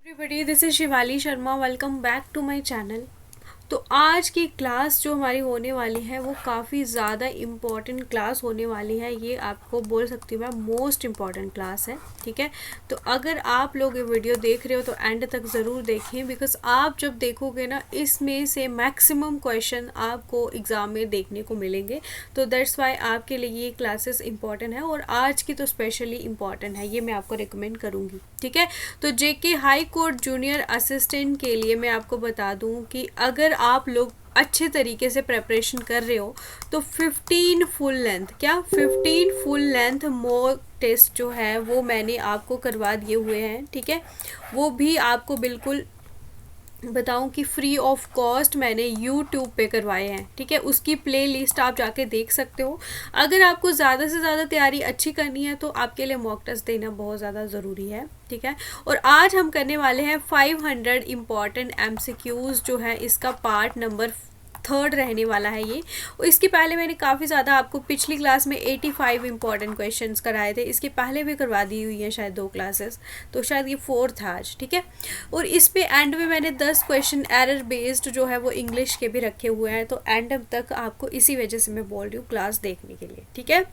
Everybody, this is Shivali Sharma. Welcome back to my channel. तो आज की क्लास जो हमारी होने वाली है वो काफ़ी ज़्यादा इम्पॉर्टेंट क्लास होने वाली है। ये आपको बोल सकती हूँ मैं, मोस्ट इम्पॉर्टेंट क्लास है। ठीक है, तो अगर आप लोग ये वीडियो देख रहे हो तो एंड तक ज़रूर देखें, बिकॉज आप जब देखोगे ना इसमें से मैक्सिमम क्वेश्चन आपको एग्ज़ाम में देखने को मिलेंगे। तो दैट्स वाई आपके लिए ये क्लासेस इंपॉर्टेंट है, और आज की तो स्पेशली इम्पॉर्टेंट है, ये मैं आपको रिकमेंड करूँगी। ठीक है, तो जेके हाई कोर्ट जूनियर असिस्टेंट के लिए मैं आपको बता दूं कि अगर आप लोग अच्छे तरीके से प्रेपरेशन कर रहे हो तो 15 फुल लेंथ मॉक टेस्ट जो है वो मैंने आपको करवा दिए हुए हैं। ठीक है, वो भी आपको बिल्कुल बताऊं कि फ्री ऑफ कॉस्ट मैंने यूट्यूब पे करवाए हैं। ठीक है, उसकी प्ले लिस्ट आप जाके देख सकते हो। अगर आपको ज़्यादा से ज़्यादा तैयारी अच्छी करनी है तो आपके लिए मॉक टेस्ट देना बहुत ज़्यादा ज़रूरी है। ठीक है, और आज हम करने वाले हैं 500 इम्पॉर्टेंट एमसीक्यूज़ जो है, इसका पार्ट नंबर 3 रहने वाला है ये। और इसके पहले मैंने काफ़ी ज़्यादा आपको पिछली क्लास में 85 इंपॉर्टेंट क्वेश्चंस कराए थे। इसके पहले भी करवा दी हुई है शायद 2 क्लासेस, तो शायद ये 4th है आज। ठीक है, और इस पे एंड में मैंने 10 क्वेश्चन एरर बेस्ड जो है वो इंग्लिश के भी रखे हुए हैं। तो एंड तक आपको इसी वजह से मैं बोल रही हूँ क्लास देखने के लिए। ठीक है,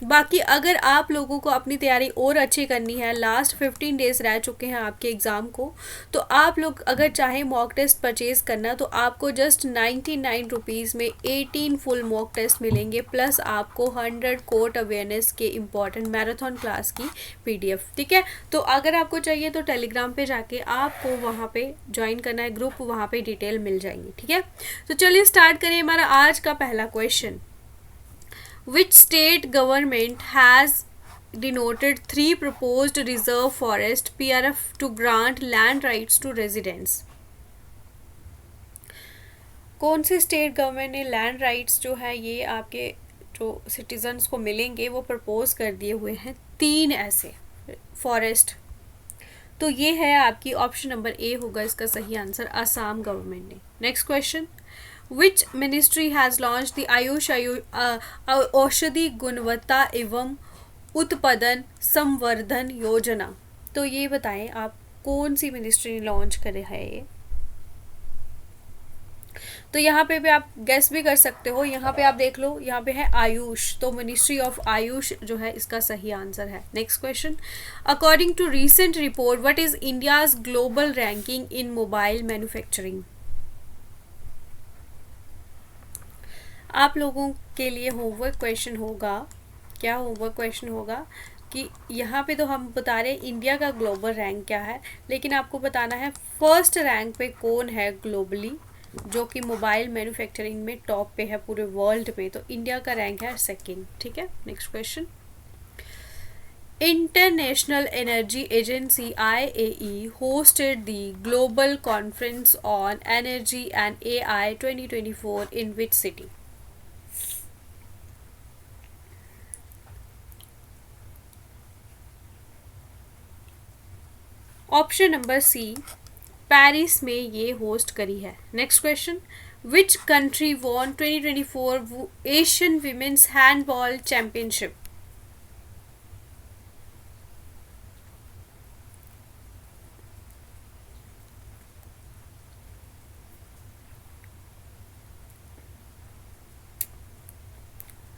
बाकी अगर आप लोगों को अपनी तैयारी और अच्छी करनी है, लास्ट 15 डेज रह चुके हैं आपके एग्ज़ाम को, तो आप लोग अगर चाहें मॉक टेस्ट परचेज करना तो आपको जस्ट 99 रुपीज़ में 18 फुल मॉक टेस्ट मिलेंगे, प्लस आपको 100 कोर्ट अवेयरनेस के इम्पॉर्टेंट मैराथन क्लास की पीडीएफ। ठीक है, तो अगर आपको चाहिए तो टेलीग्राम पे जाके आपको वहाँ पे ज्वाइन करना है ग्रुप, वहाँ पे डिटेल मिल जाएंगी। ठीक है, तो चलिए स्टार्ट करें हमारा आज का पहला question. Which state government has denoted 3 proposed reserve forest PRF to grant land rights to residents? कौन सी स्टेट गवर्नमेंट ने लैंड राइट्स जो है ये आपके जो सिटीजन्स को मिलेंगे वो प्रपोज कर दिए हुए हैं 3 ऐसे फॉरेस्ट। तो ये है आपकी ऑप्शन नंबर ए होगा इसका सही आंसर, असम गवर्नमेंट ने। Next question, which ministry has launch the Ayush औषधि गुणवत्ता एवं उत्पादन संवर्धन योजना? तो ये बताएं आप कौन सी मिनिस्ट्री ने लॉन्च करे है ये। तो यहाँ पे भी आप गेस भी कर सकते हो, यहाँ पे आप देख लो, यहाँ पे है आयुष, तो मिनिस्ट्री ऑफ आयुष जो है इसका सही आंसर है। Next question, according to recent report what is India's global ranking in mobile manufacturing? आप लोगों के लिए होमवर्क क्वेश्चन होगा, क्या होमवर्क क्वेश्चन होगा कि यहाँ पे तो हम बता रहे हैं इंडिया का ग्लोबल रैंक क्या है, लेकिन आपको बताना है फर्स्ट रैंक पे कौन है ग्लोबली, जो कि मोबाइल मैन्युफैक्चरिंग में टॉप पे है पूरे वर्ल्ड में। तो इंडिया का रैंक है सेकंड। ठीक है, next question, international energy agency IAE hosted the global conference on energy and AI 2024 in which city? Option number C, Paris में ये होस्ट करी है। Next question, which country won 2024 Asian women's handball championship?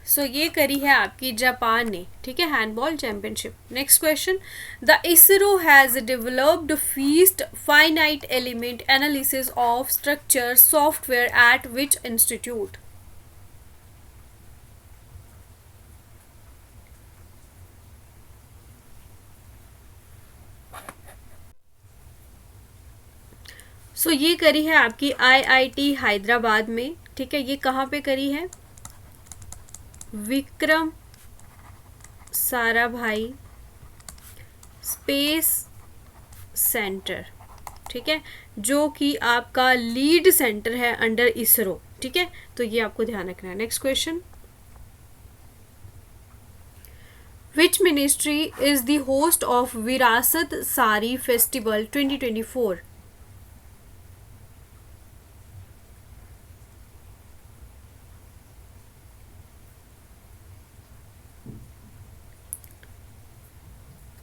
So ये करी है आपकी Japan ने। ठीक है, handball championship. Next question, the ISRO has developed FEAST finite element analysis of structure software at which institute? So ये करी है आपकी IIT हैदराबाद में। ठीक है, ये कहाँ पे करी है? Vikram Sarabhai space centre. ठीक है, जो कि आपका लीड सेंटर है अंडर इसरो। ठीक है, तो ये आपको ध्यान रखना है। Next question, which ministry is the host of विरासत सारी फेस्टिवल 2024?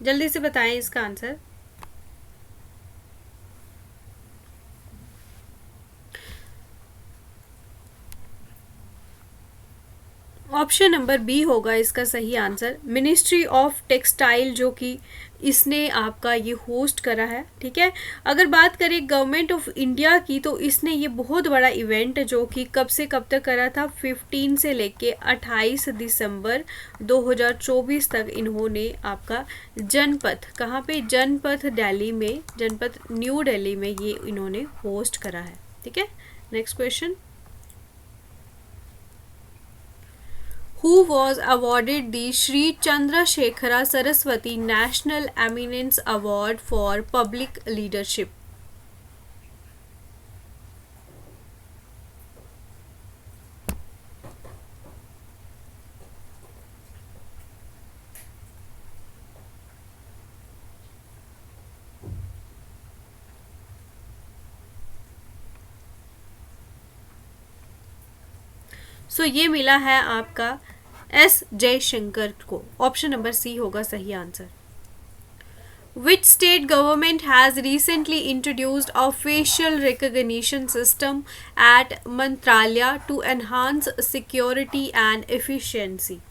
जल्दी से बताएं इसका आंसर। ऑप्शन नंबर बी होगा इसका सही आंसर। मिनिस्ट्री ऑफ टेक्सटाइल जो कि इसने आपका ये होस्ट करा है, ठीक है। अगर बात करें गवर्नमेंट ऑफ इंडिया की, तो इसने ये बहुत बड़ा इवेंट जो कि कब से कब तक करा था, 15 से लेके 28 दिसंबर 2024 तक इन्होंने आपका जनपथ, कहाँ पे, जनपथ दिल्ली में, जनपथ न्यू दिल्ली में ये इन्होंने होस्ट करा है, ठीक है। Next question, who was awarded the Sri Chandrasekhara Saraswati National Eminence Award for Public Leadership? सो ये मिला है आपका एस जयशंकर को। ऑप्शन नंबर सी होगा सही answer. Which state government has recently introduced a facial recognition system at Mantralaya to enhance security and efficiency?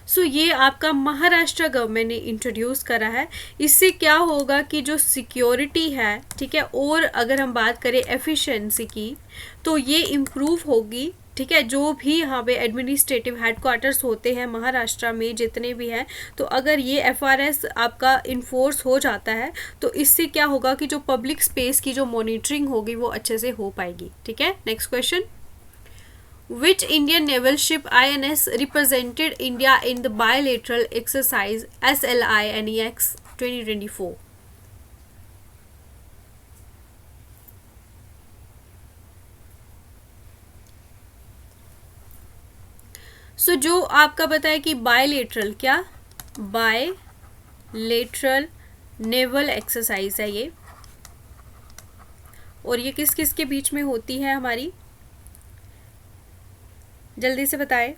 सो ये आपका Maharashtra government ने इंट्रोड्यूस करा है। इससे क्या होगा कि जो सिक्योरिटी है, ठीक है, और अगर हम बात करें एफिशिएंसी की, तो ये इम्प्रूव होगी, ठीक है। जो भी यहाँ पे एडमिनिस्ट्रेटिव हेडक्वार्टर्स होते हैं महाराष्ट्र में जितने भी हैं, तो अगर ये एफआरएस आपका इन्फोर्स हो जाता है, तो इससे क्या होगा कि जो पब्लिक स्पेस की जो मॉनिटरिंग होगी वो अच्छे से हो पाएगी, ठीक है। Next question, Which Indian naval ship INS represented India in the bilateral exercise SLINEX 2024? सो जो आपका बताया कि बायलेटरल, क्या बायलेटरल नेवल एक्सरसाइज है ये, और ये किस किस के बीच में होती है हमारी, जल्दी से बताएं।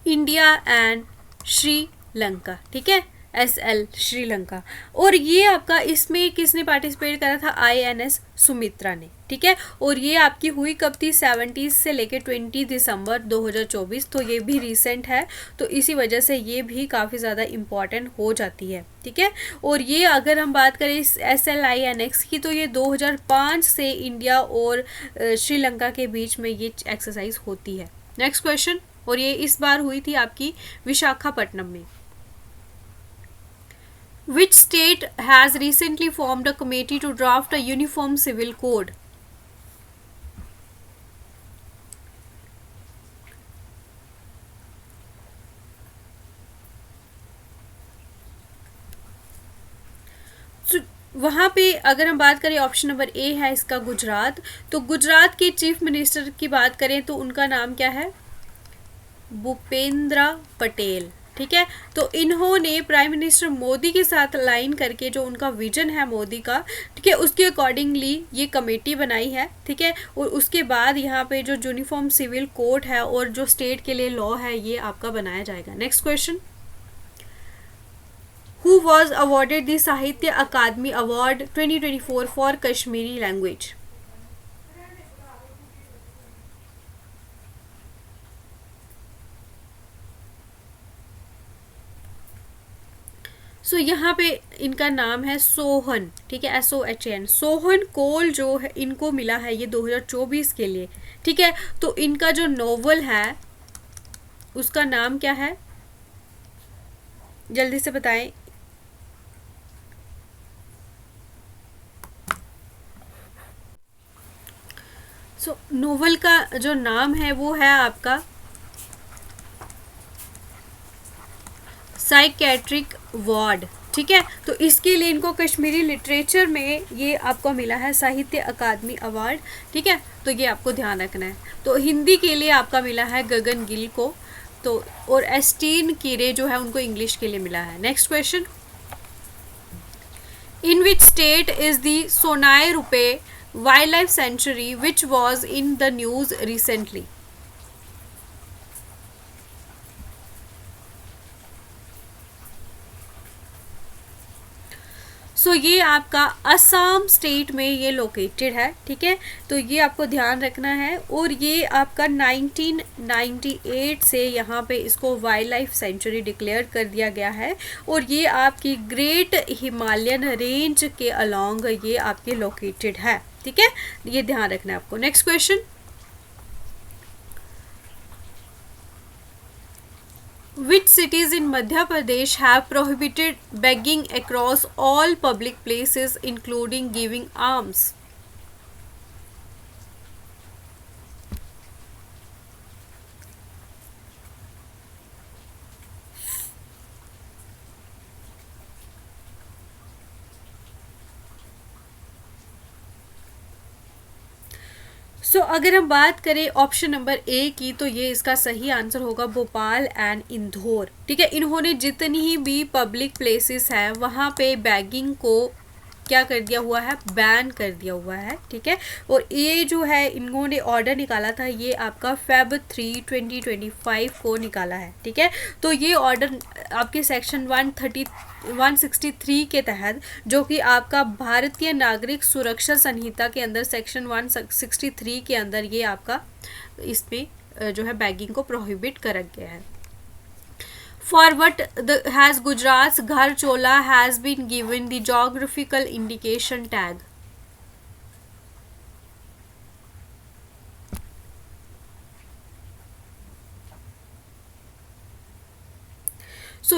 इंडिया एंड श्रीलंका, ठीक है, SL श्रीलंका। और ये आपका इसमें किसने पार्टिसिपेट करा था, INS सुमित्रा ने, ठीक है। और ये आपकी हुई कब थी, 17 से लेके 20 दिसंबर 2024, तो ये भी रिसेंट है, तो इसी वजह से ये भी काफ़ी ज़्यादा इम्पॉर्टेंट हो जाती है, ठीक है। और ये अगर हम बात करें इस SLINX की, तो ये 2005 से इंडिया और श्रीलंका के बीच में ये एक्सरसाइज होती है। नेक्स्ट क्वेश्चन, और ये इस बार हुई थी आपकी विशाखापट्टनम में। Which state has recently formed a committee to draft a uniform civil code? वहाँ पे अगर हम बात करें, ऑप्शन नंबर ए है इसका गुजरात। तो गुजरात के चीफ मिनिस्टर की बात करें तो उनका नाम क्या है, भूपेंद्र पटेल, ठीक है। तो इन्होंने प्राइम मिनिस्टर मोदी के साथ लाइन करके जो उनका विजन है मोदी का, ठीक है, उसके अकॉर्डिंगली ये कमेटी बनाई है, ठीक है। और उसके बाद यहाँ पे जो यूनिफॉर्म सिविल कोड है और जो स्टेट के लिए लॉ है ये आपका बनाया जाएगा। Next question, who was awarded the साहित्य अकादमी अवार्ड 2024 फॉर कश्मीरी लैंग्वेज? सो यहाँ पे इनका नाम है सोहन, ठीक है, SOHN, सोहन कोल जो है इनको मिला है ये 2024 के लिए, ठीक है। तो इनका जो नोवेल है उसका नाम क्या है, जल्दी से बताएं। सो नोवेल का जो नाम है वो है आपका साइकेट्रिक वार्ड, ठीक है। तो इसके लिए इनको कश्मीरी लिटरेचर में ये आपको मिला है साहित्य अकादमी अवार्ड, ठीक है। तो ये आपको ध्यान रखना है। तो हिंदी के लिए आपका मिला है गगन गिल को, तो और एस्टीन कीरे जो है उनको इंग्लिश के लिए मिला है। Next question, in which state is the Sonai रुपए wildlife sanctuary which was in the news recently? सो ये आपका असम स्टेट में ये लोकेटेड है, ठीक है। तो ये आपको ध्यान रखना है। और ये आपका 1998 से यहाँ पे इसको वाइल्ड लाइफ सेंचुरी डिक्लेयर कर दिया गया है। और ये आपकी ग्रेट हिमालयन रेंज के अलोंग ये आपके लोकेटेड है, ठीक है। ये ध्यान रखना है आपको। Next question, which cities in Madhya Pradesh have prohibited begging across all public places including giving alms? अगर हम बात करें ऑप्शन नंबर ए की, तो ये इसका सही आंसर होगा भोपाल एंड इंदौर, ठीक है। इन्होंने जितनी भी पब्लिक प्लेसेस हैं वहाँ पे बैगिंग को क्या कर दिया हुआ है, बैन कर दिया हुआ है, ठीक है। और ये जो है इन्होंने ऑर्डर निकाला था, ये आपका Feb 3, 2025 को निकाला है, ठीक है। तो ये ऑर्डर आपके सेक्शन 163 के तहत, जो कि आपका भारतीय नागरिक सुरक्षा संहिता के अंदर सेक्शन 163 के अंदर ये आपका इस पे जो है बैगिंग को प्रोहिबिट कर गया है। For what has Gujarat's Gharchola has been given the geographical indication tag?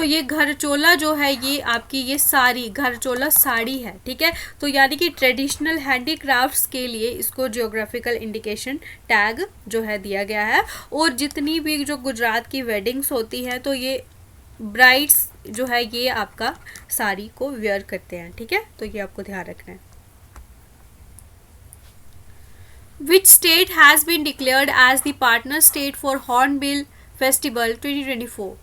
ये घरचोला जो है ये आपकी ये सारी घरचोला साड़ी है, ठीक है। तो यानी कि ट्रेडिशनल हैंडीक्राफ्ट्स के लिए इसको जियोग्राफिकल इंडिकेशन टैग जो है दिया गया है। और जितनी भी जो गुजरात की वेडिंग्स होती हैं तो ये ब्राइड्स जो है ये आपका साड़ी को वेयर करते हैं, ठीक है। तो ये आपको ध्यान रखना है। Which state has been declared as the partner state for Hornbill Festival 2024?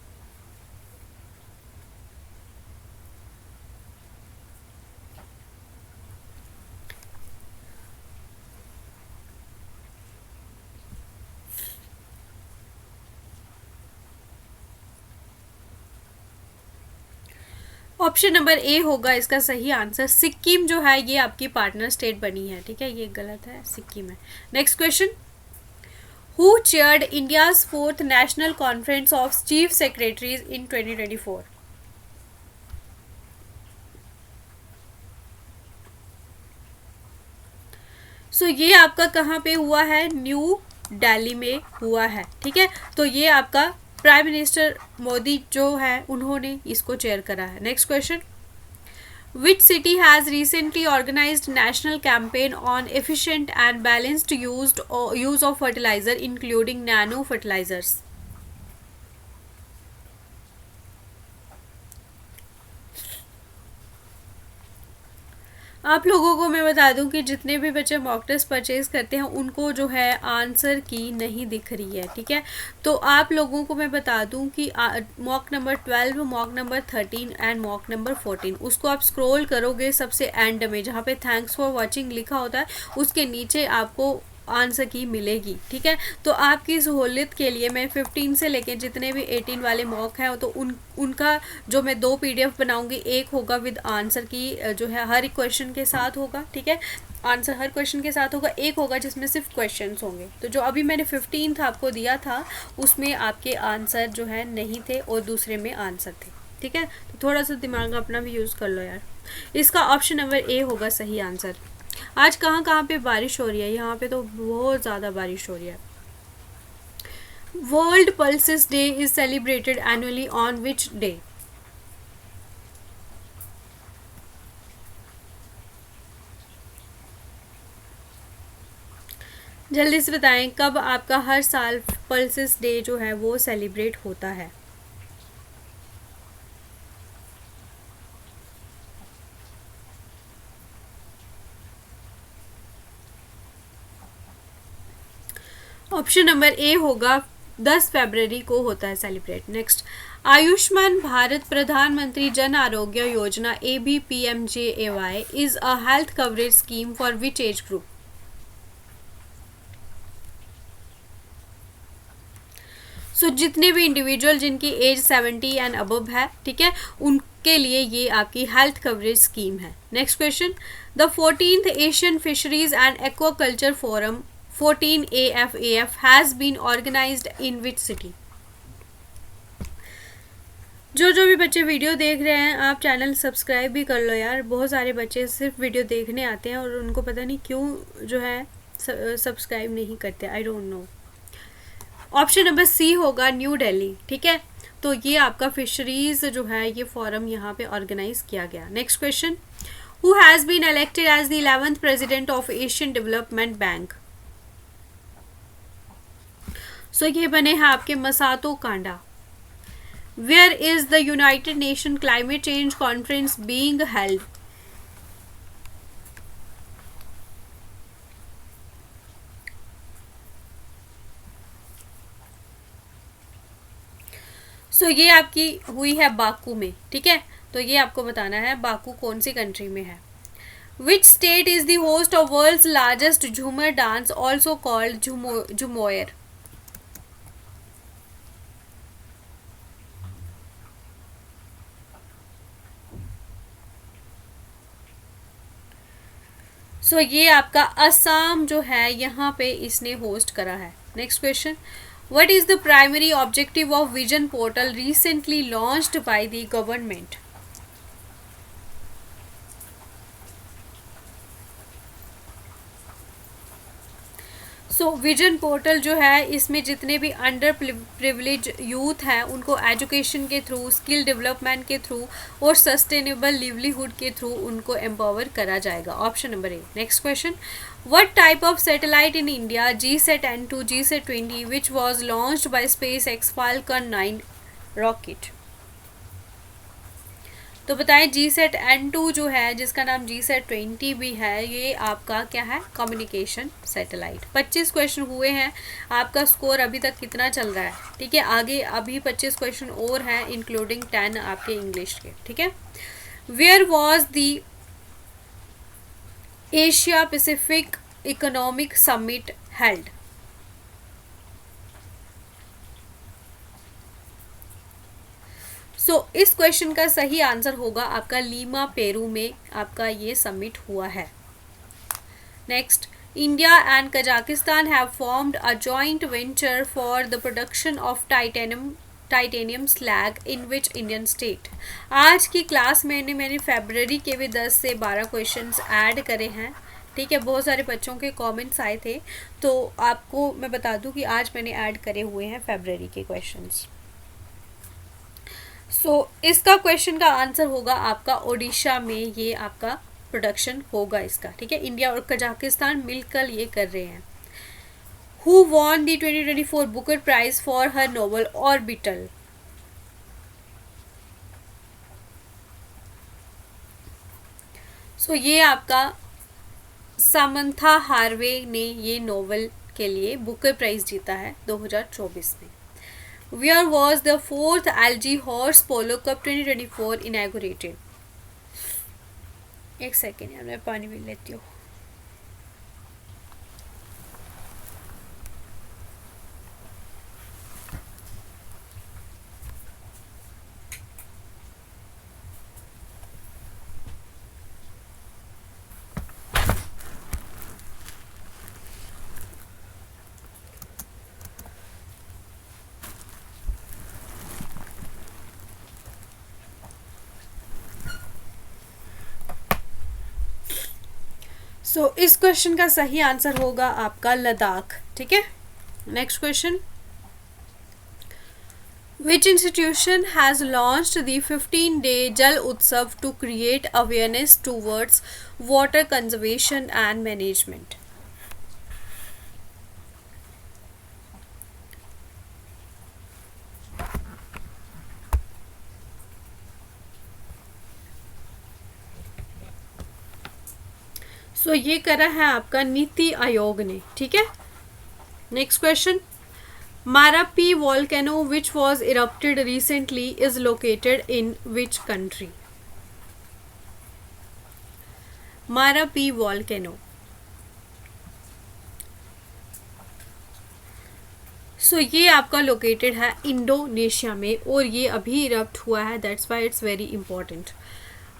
Option number ए होगा इसका सही आंसर। सिक्किम जो है ये आपकी पार्टनर स्टेट बनी है, ठीक है। ये गलत है, सिक्किम है। Next question, who chaired India's 4th national conference of chief secretaries in 2024? ये आपका कहाँ पे हुआ है, न्यू दिल्ली में हुआ है, ठीक है। तो ये आपका प्राइम मिनिस्टर मोदी जो है उन्होंने इसको चेयर करा है। Next question, which city has recently organised national campaign on efficient and balanced use of fertiliser including nano fertilisers? आप लोगों को मैं बता दूं कि जितने भी बच्चे मॉक टेस्ट परचेज करते हैं उनको जो है आंसर की नहीं दिख रही है, ठीक है। तो आप लोगों को मैं बता दूं कि mock number 12, mock number 13 and mock number 14 उसको आप स्क्रॉल करोगे सबसे एंड में जहाँ पे थैंक्स फॉर वॉचिंग लिखा होता है उसके नीचे आपको आंसर की मिलेगी, ठीक है। तो आपकी सहूलियत के लिए मैं 15 से लेके जितने भी 18 वाले मॉक हैं तो उनका जो मैं 2 PDF बनाऊंगी, एक होगा विद आंसर की जो है हर क्वेश्चन के साथ होगा, ठीक है। आंसर हर क्वेश्चन के साथ होगा, एक होगा जिसमें सिर्फ क्वेश्चंस होंगे। तो जो अभी मैंने 15 आपको दिया था उसमें आपके आंसर जो है नहीं थे और दूसरे में आंसर थे, ठीक है। तो थोड़ा सा दिमाग अपना भी यूज़ कर लो यार। इसका ऑप्शन नंबर ए होगा सही आंसर। आज कहाँ कहाँ पे बारिश हो रही है, यहाँ पे तो बहुत ज़्यादा बारिश हो रही है। World pulses day is celebrated annually on which day? जल्दी से बताएं कब आपका हर साल पल्सेस डे जो है वो सेलिब्रेट होता है। ऑप्शन नंबर ए होगा 10 फरवरी को होता है सेलिब्रेट। नेक्स्ट, आयुष्मान भारत प्रधानमंत्री जन Arogya Yojana ABPMJAY is a health coverage scheme for which age group? So जितने भी इंडिविजुअल जिनकी एज 70 एंड अबव है, ठीक है, उनके लिए ये आपकी हेल्थ कवरेज स्कीम है. Next question, the 14th Asian fisheries and aquaculture forum 14 AFAF has been organised in which city. जो भी बच्चे वीडियो देख रहे हैं, आप चैनल सब्सक्राइब भी कर लो यार. बहुत सारे बच्चे सिर्फ वीडियो देखने आते हैं और उनको पता नहीं क्यों जो है सब्सक्राइब नहीं करते. I don't know. Option number C होगा न्यू दिल्ली. ठीक है, तो ये आपका फिशरीज जो है ये फोरम यहाँ पे ऑर्गेनाइज किया गया. Next question, who has been elected as the 11th president of Asian development bank. So ये बने हैं आपके मसातो Kanda. Where is the United Nations Climate Change Conference being held? सो ये आपकी हुई है बाकू में. ठीक है, तो ये आपको बताना है बाकू कौन सी कंट्री में है. Which state is the host of world's largest झूमर dance, also called झूमोर? सो ये आपका असम जो है यहाँ पे इसने होस्ट करा है. Next question, what is the primary objective of vision portal recently launched by the government. So vision portal जो है इसमें जितने भी अंडर प्रिविलेज यूथ हैं उनको एजुकेशन के थ्रू, स्किल डेवलपमेंट के थ्रू और सस्टेनेबल लिवलीहुड के थ्रू उनको एम्पावर करा जाएगा. Option number A. Next question, what type of satellite in India GSAT-N2 GSAT-20 which was launched by SpaceX Falcon 9 rocket. तो बताएं GSAT-N2 जो है जिसका नाम GSAT-20 भी है, ये आपका क्या है, कम्युनिकेशन सैटेलाइट. 25 क्वेश्चन हुए हैं. आपका स्कोर अभी तक कितना चल रहा है. ठीक है, आगे अभी 25 क्वेश्चन और हैं इंक्लूडिंग 10 आपके इंग्लिश के. ठीक है, where was the Asia Pacific economic summit held. So इस क्वेश्चन का सही आंसर होगा आपका लीमा पेरू में आपका ये समिट हुआ है. Next, India and Kazakhstan have formed a joint venture for the production of titanium slag in which Indian state. आज की क्लास में मैंने फरवरी के भी 10 से 12 क्वेश्चंस ऐड करे हैं. ठीक है, बहुत सारे बच्चों के कमेंट्स आए थे, तो आपको मैं बता दूं कि आज मैंने ऐड करे हुए हैं फरवरी के क्वेश्चंस. सो इसका क्वेश्चन का आंसर होगा आपका ओडिशा में ये आपका प्रोडक्शन होगा इसका. ठीक है, इंडिया और कजाकिस्तान मिलकर ये कर रहे हैं. Who won the 2024 Booker prize for her novel Orbital. So ये आपका सामंथा हार्वे ने ये नोवेल के लिए बुकर प्राइज जीता है 2024 में. Where was the 4th Algae Horse Polo Cup 2024 inaugurated? एक सेकेंड यार, मैं पानी भी लेती हूँ. सो इस क्वेश्चन का सही आंसर होगा आपका लद्दाख. ठीक है, next question, which institution has launched the 15-day Jal Utsav to create awareness towards water conservation and management. So ये करा है आपका नीति आयोग ने. ठीक है, next question, Marapi volcano which was erupted recently is located in which country. Marapi volcano. So ये आपका located है इंडोनेशिया में और ये अभी इरप्ट हुआ है, that's why it's very important.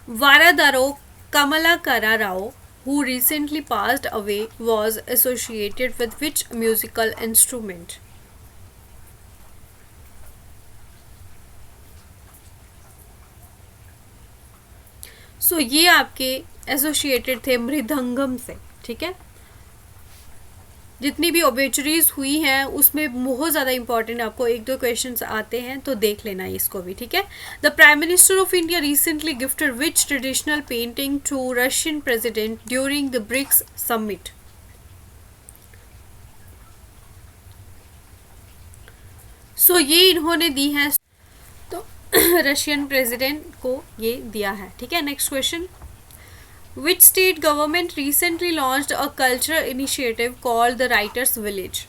Varadaro Kamalakara Rao who recently passed away was associated with which musical instrument? सो ये आपके एसोसिएटेड थे मृदंगम से. ठीक है, जितनी भी ओबेचुरीज हुई हैं उसमें बहुत ज़्यादा इंपॉर्टेंट आपको एक दो क्वेश्चंस आते हैं, तो देख लेना इसको भी. ठीक है, the prime minister of India recently gifted which traditional painting to Russian president during the BRICS summit? So ये इन्होंने दी है, तो रशियन प्रेसिडेंट को ये दिया है. ठीक है, next question. Which state government recently launched a cultural initiative called the Writers Village?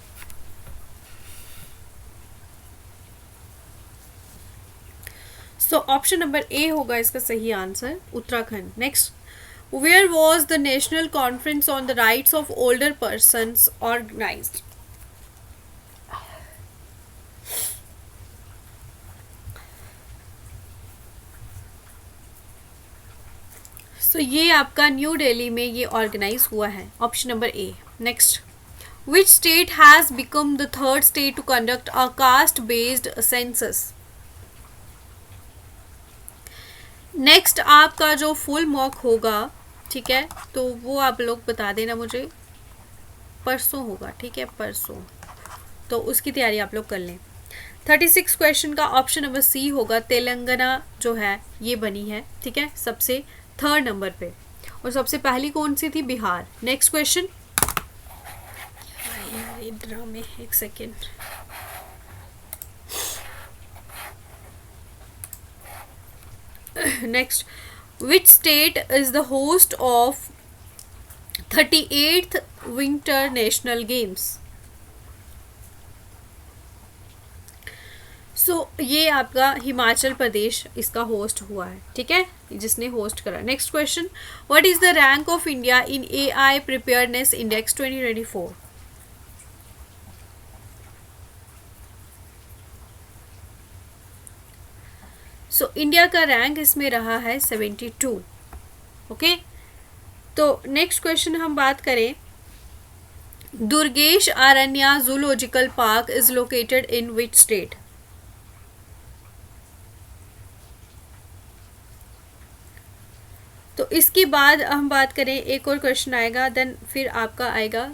So option number A होगा इसका सही answer, Uttarakhand. Next, where was the National Conference on the Rights of Older Persons organized? तो ये आपका new Delhi में ये organise हुआ है, option number A. Next, which state has become the third state to conduct a caste based census? Next आपका जो full mock होगा, ठीक है, तो वो आप लोग बता देना मुझे, परसों होगा. ठीक है, परसों, तो उसकी तैयारी आप लोग कर लें. 36 क्वेश्चन का ऑप्शन नंबर सी होगा. तेलंगाना जो है ये बनी है. ठीक है, सबसे थर्ड नंबर पे, और सबसे पहली कौन सी थी? बिहार. Next question. ड्रामे, एक second. Next, which state is the host of 38th winter national games? So ये आपका हिमाचल प्रदेश इसका होस्ट हुआ है. ठीक है, जिसने होस्ट करा. Next question, what is the rank of India in AI preparedness index 2024? So India का रैंक इसमें रहा है 72. ओके, तो नेक्स्ट क्वेश्चन हम बात करें. Durgesh Aranya zoological park is located in which state? तो इसके बाद हम बात करें, एक और क्वेश्चन आएगा, देन फिर आपका आएगा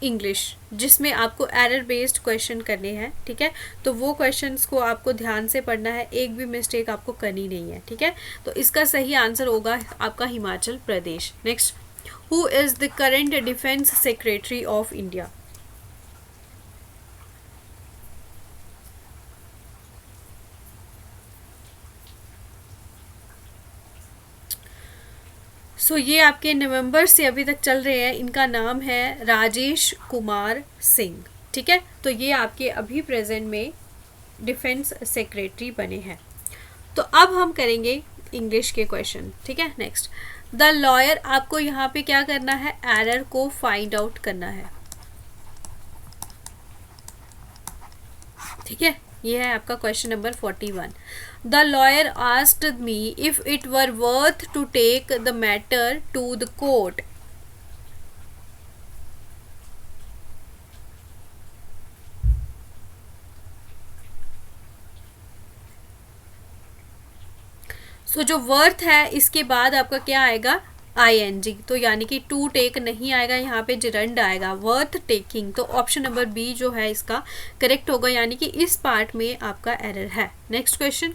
इंग्लिश, जिसमें आपको एरर बेस्ड क्वेश्चन करने हैं. ठीक है, तो वो क्वेश्चंस को आपको ध्यान से पढ़ना है, एक भी मिस्टेक आपको करनी नहीं है. ठीक है, तो इसका सही आंसर होगा आपका Himachal Pradesh. Next, who is the current defence secretary of India? So ये आपके नवंबर से अभी तक चल रहे हैं. इनका नाम है राजेश कुमार सिंह. ठीक है, तो ये आपके अभी प्रेजेंट में डिफेंस सेक्रेटरी बने हैं. तो अब हम करेंगे इंग्लिश के क्वेश्चन. ठीक है, नेक्स्ट, द लॉयर, आपको यहाँ पे क्या करना है? एरर को फाइंड आउट करना है. ठीक है, ये है आपका question number 41. The lawyer asked me if it were worth to take the matter to the court. So जो वर्थ है इसके बाद आपका क्या आएगा? ING, तो यानी कि टू टेक नहीं आएगा, यहाँ पे जिरंड आएगा, वर्थ टेकिंग. तो ऑप्शन नंबर बी जो है इसका करेक्ट होगा, यानी कि इस पार्ट में आपका एरर है. Next question,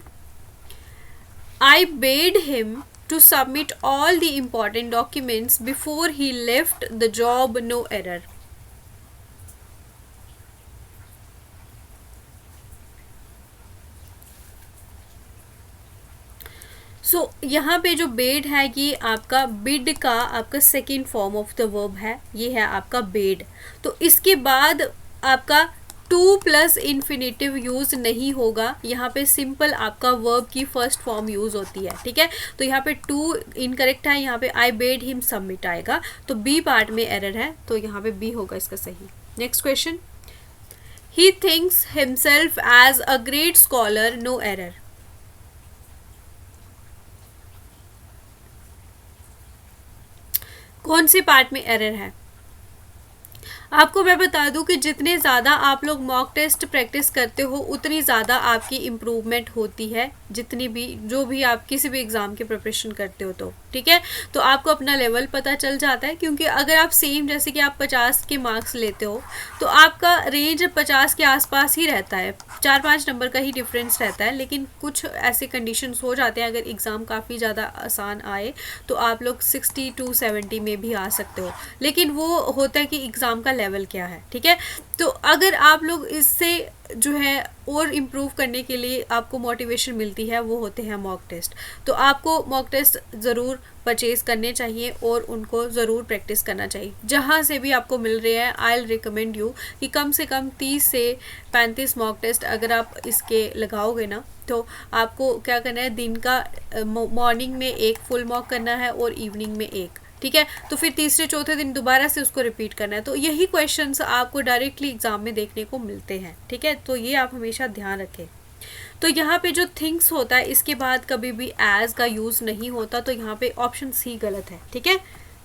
I bade him to submit all the important documents before he left the job, no error. सो यहाँ पे जो बेड है ये आपका बिड का आपका second form of the verb है, ये है आपका बेड. तो इसके बाद आपका टू प्लस इन्फिनेटिव यूज नहीं होगा, यहाँ पे सिंपल आपका वर्ब की फर्स्ट फॉर्म यूज होती है. ठीक है, तो यहाँ पे टू इनकरेक्ट है, यहाँ पे आई बेड हिम सबमिट आएगा, तो बी पार्ट में एरर है, तो यहाँ पे बी होगा इसका सही. Next question, he thinks himself as a great scholar, no error. कौन से पार्ट में एरर है? आपको मैं बता दूं कि जितने ज़्यादा आप लोग मॉक टेस्ट प्रैक्टिस करते हो उतनी ज़्यादा आपकी इम्प्रूवमेंट होती है, जितनी भी जो भी आप किसी भी एग्ज़ाम की प्रिपरेशन करते हो तो ठीक है। तो आपको अपना लेवल पता चल जाता है, क्योंकि अगर आप सेम जैसे कि आप 50 के मार्क्स लेते हो तो आपका रेंज 50 के आसपास ही रहता है, 4-5 नंबर का ही डिफरेंस रहता है। लेकिन कुछ ऐसे कंडीशंस हो जाते हैं, अगर एग्ज़ाम काफ़ी ज़्यादा आसान आए तो आप लोग 60 to 70 में भी आ सकते हो, लेकिन वो होता है कि एग्ज़ाम का लेवल क्या है, ठीक है। तो अगर आप लोग इससे जो है और इम्प्रूव करने के लिए आपको मोटिवेशन मिलती है, वो होते हैं मॉक टेस्ट। तो आपको मॉक टेस्ट ज़रूर परचेज करने चाहिए और उनको ज़रूर प्रैक्टिस करना चाहिए। जहाँ से भी आपको मिल रहे हैं, आई विल रिकमेंड यू कि कम से कम 30 से 35 मॉक टेस्ट अगर आप इसके लगाओगे ना, तो आपको क्या करना है, दिन का मॉर्निंग में एक फुल मॉक करना है और इवनिंग में एक, ठीक है। तो फिर तीसरे चौथे दिन दोबारा से उसको रिपीट करना है। तो यही क्वेश्चंस आपको डायरेक्टली एग्जाम में देखने को मिलते हैं, ठीक है। तो ये आप हमेशा ध्यान रखें। तो यहाँ पे जो थिंग्स होता है इसके बाद कभी भी एज का यूज़ नहीं होता, तो यहाँ पे ऑप्शन सी गलत है, ठीक है।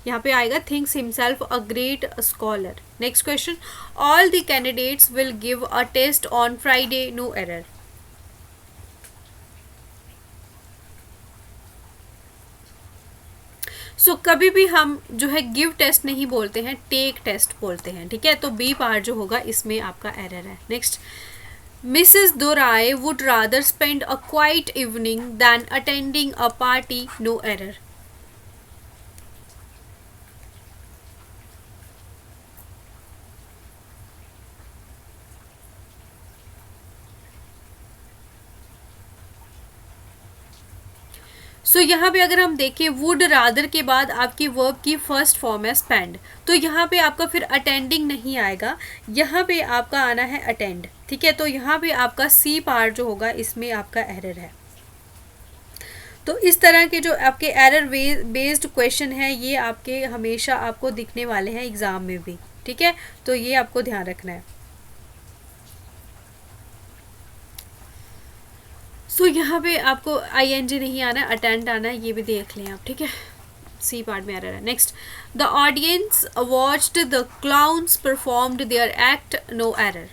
यहाँ पे आएगा thinks himself a great scholar. Next question, all the candidates will give a test on Friday, no error. So कभी भी हम जो है गिव टेस्ट नहीं बोलते हैं, टेक टेस्ट बोलते हैं, ठीक है। तो बी पार्ट जो होगा इसमें आपका एरर है। Next, Mrs Dorai would rather spend a quiet evening than attending a party, no error. So यहाँ पे अगर हम देखें वुड रादर के बाद आपकी वर्ब की फर्स्ट फॉर्म है स्पेंड, तो यहाँ पे आपका फिर अटेंडिंग नहीं आएगा, यहाँ पे आपका आना है अटेंड, ठीक है। तो यहाँ पे आपका सी पार्ट जो होगा इसमें आपका एरर है। तो इस तरह के जो आपके एरर बेस्ड क्वेश्चन है ये आपके हमेशा आपको दिखने वाले हैं एग्ज़ाम में भी, ठीक है। तो ये आपको ध्यान रखना है। सो यहाँ पे आपको ING नहीं आना है, अटेंड आना है, ये भी देख लें आप, ठीक है। सी पार्ट में एरर है। Next, the audience watched the clowns performed their act, no error.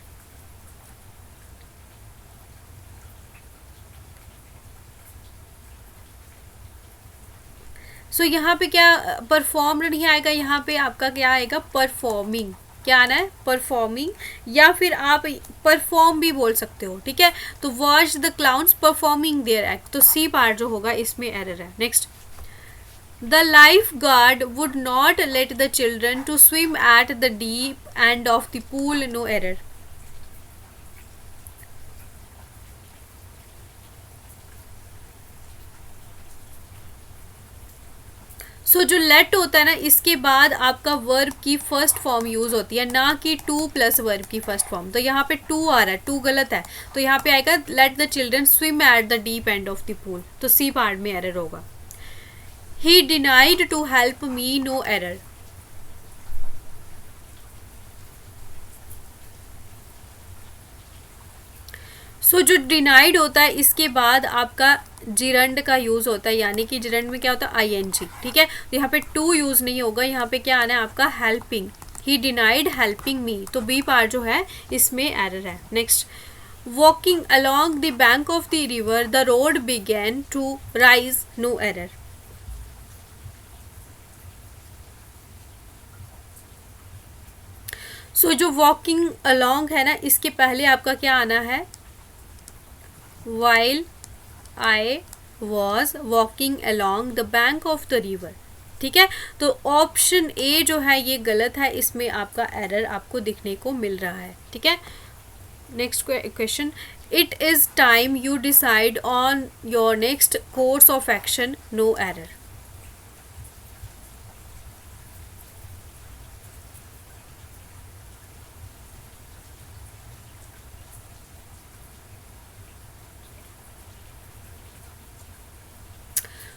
So यहाँ पे क्या परफॉर्म्ड नहीं आएगा, यहाँ पे आपका क्या आएगा, परफॉर्मिंग। क्या आना है, परफॉर्मिंग, या फिर आप परफॉर्म भी बोल सकते हो, ठीक है। तो watch the clowns performing their act, तो सी पार्ट जो होगा इसमें एरर है। Next, the lifeguard would not let the children to swim at the deep end of the pool, no error। सो जो लेट होता है ना, इसके बाद आपका वर्ब की फर्स्ट फॉर्म यूज होती है, ना कि टू प्लस वर्ब की फर्स्ट फॉर्म। तो यहाँ पे टू आ रहा है, टू गलत है, तो यहाँ पे आएगा let the children swim at the deep end of the pool, तो सी पार्ट में एरर होगा। He denied to help me, no error. So जो डिनाइड होता है इसके बाद आपका जिरंड का यूज़ होता है, यानी कि जिरंड में क्या होता है, ING, ठीक है। तो यहाँ पे टू यूज़ नहीं होगा, यहाँ पे क्या आना है आपका helping. He denied helping me, तो बी पार्ट जो है इसमें एरर है। Next, walking along the bank of the river the road began to rise, no error. So जो वॉकिंग अलॉन्ग है ना, इसके पहले आपका क्या आना है, while I was walking along the bank of the river, ठीक है। तो ऑप्शन ए जो है ये गलत है, इसमें आपका एरर आपको दिखने को मिल रहा है, ठीक है। Next question, it is time you decide on your next course of action, no error.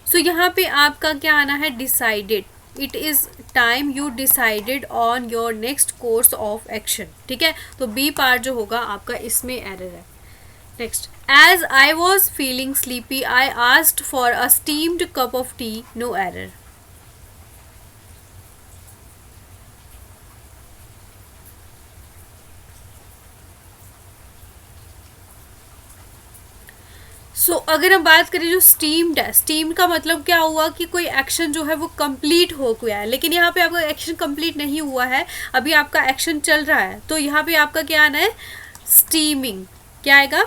So यहाँ पे आपका क्या आना है, decided, it is time you decided on your next course of action. ठीक है, तो बी पार्ट जो होगा आपका इसमें एरर है। Next, as I was feeling sleepy I asked for a steamed cup of tea, no error. So अगर हम बात करें जो स्टीम्ड है, स्टीम का मतलब क्या हुआ कि कोई एक्शन जो है वो कंप्लीट हो गया है, लेकिन यहाँ पे आपका एक्शन कंप्लीट नहीं हुआ है, अभी आपका एक्शन चल रहा है, तो यहाँ पे आपका क्या आना है, स्टीमिंग। क्या आएगा,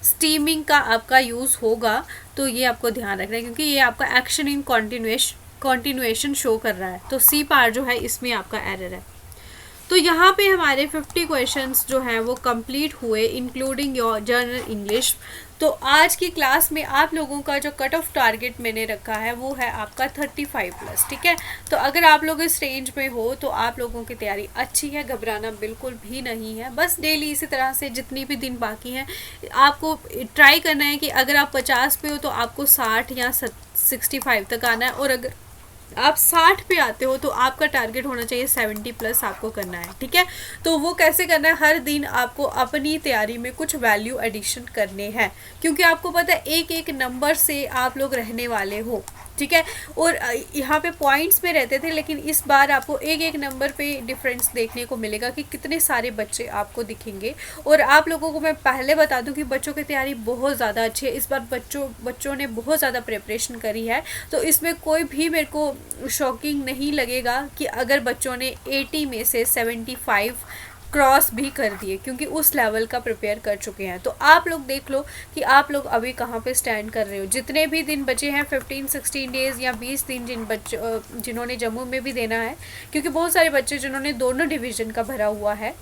स्टीमिंग का आपका यूज़ होगा। तो ये आपको ध्यान रखना है क्योंकि ये आपका एक्शन इन कॉन्टिन्यूएशन शो कर रहा है। तो सी पार्ट जो है इसमें आपका एरर है। तो यहाँ पे हमारे 50 क्वेश्चंस जो हैं वो कंप्लीट हुए इंक्लूडिंग योर जनरल इंग्लिश। तो आज की क्लास में आप लोगों का जो कट ऑफ टारगेट मैंने रखा है वो है आपका 35+। ठीक है, तो अगर आप लोग इस रेंज में हो तो आप लोगों की तैयारी अच्छी है, घबराना बिल्कुल भी नहीं है। बस डेली इसी तरह से जितनी भी दिन बाकी हैं आपको ट्राई करना है कि अगर आप 50 पे हो तो आपको 60 या 65 तक आना है, और अगर आप 60 पे आते हो तो आपका टारगेट होना चाहिए 70+ आपको करना है। ठीक है, तो वो कैसे करना है, हर दिन आपको अपनी तैयारी में कुछ वैल्यू एडिशन करने हैं, क्योंकि आपको पता है एक एक नंबर से आप लोग रहने वाले हो। ठीक है, और यहाँ पे पॉइंट्स में रहते थे, लेकिन इस बार आपको एक एक नंबर पे डिफरेंस देखने को मिलेगा कि कितने सारे बच्चे आपको दिखेंगे। और आप लोगों को मैं पहले बता दूं कि बच्चों की तैयारी बहुत ज़्यादा अच्छी है, इस बार बच्चों ने बहुत ज़्यादा प्रिपरेशन करी है। तो इसमें कोई भी मेरे को शॉकिंग नहीं लगेगा कि अगर बच्चों ने 80 में से 75 क्रॉस भी कर दिए, क्योंकि उस लेवल का प्रिपेयर कर चुके हैं। तो आप लोग देख लो कि आप लोग अभी कहाँ पे स्टैंड कर रहे हो। जितने भी दिन बचे हैं 15-16 डेज़ या 20 दिन जिन्होंने जम्मू में भी देना है, क्योंकि बहुत सारे बच्चे जिन्होंने दोनों डिवीज़न का भरा हुआ है,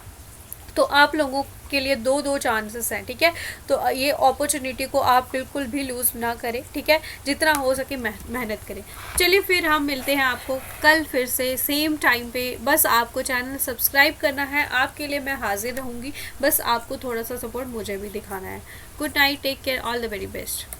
तो आप लोगों के लिए दो चांसेस हैं। ठीक है, तो ये अपॉर्चुनिटी को आप बिल्कुल भी लूज़ ना करें। ठीक है, जितना हो सके मेहनत करें। चलिए फिर हम मिलते हैं आपको कल फिर से सेम टाइम पे। बस आपको चैनल सब्सक्राइब करना है, आपके लिए मैं हाजिर रहूँगी, बस आपको थोड़ा सा सपोर्ट मुझे भी दिखाना है। Good night, take care, all the very best.